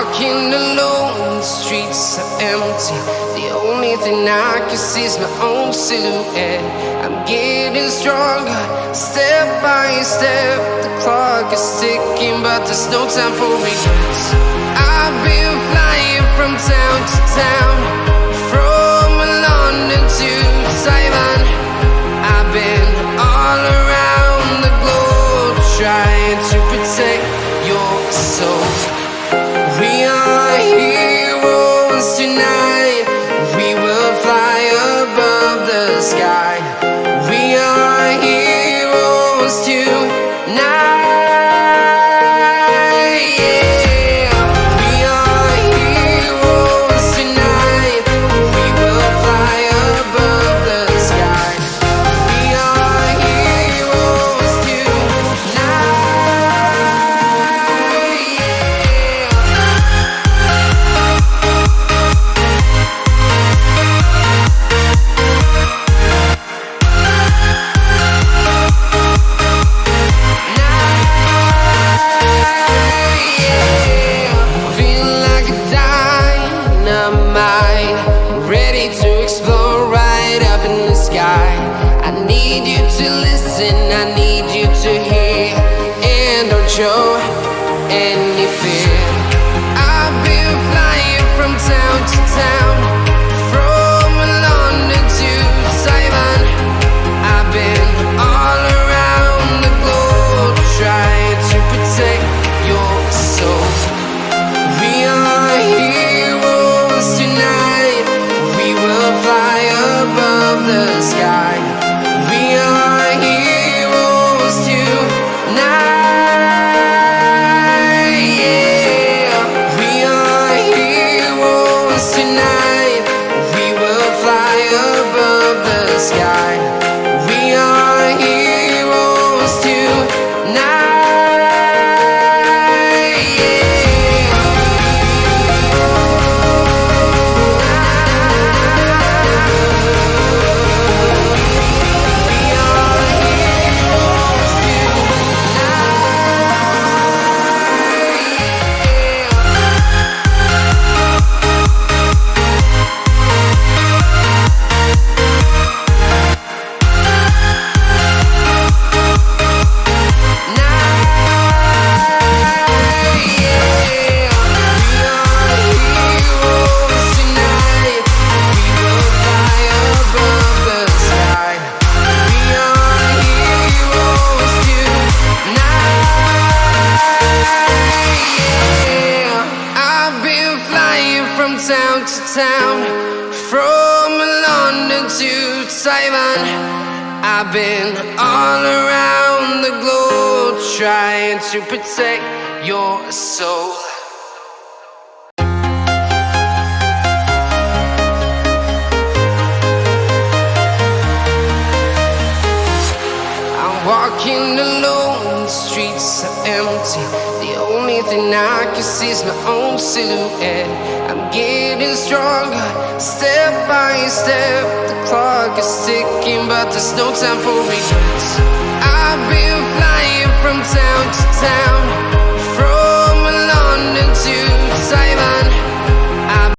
walking alone, the streets are empty. The only thing I can see is my own silhouette. I'm getting stronger, step by step. The clock is ticking, but there's no time for regrets. I've been flying from town to town, from London to Taiwan. I've been all around the globe, trying to protect your soul. We are heroes tonight. We will fly above the sky. We are heroes tonight. Yeah. We are heroes tonight. We will fly above the sky. We are heroes tonight. I need you to listen, I need you to hear, and don't show any fear. I've been flying from town to town, from London to Taiwan. I've been all around the globe, trying to protect your soul. We are heroes tonight. We will fly above the sky. We are heroes tonight. Yeah. We are heroes tonight. We will fly above the sky. We are heroes tonight. Town to town, from London to Taiwan. I've been all around the globe, trying to protect your soul. I'm walking alone, the streets are empty. The only thing I can see is my own silhouette. I'm getting stronger, step by step. The clock is ticking, but there's no time for regrets. I've been flying from town to town, from London to Taiwan.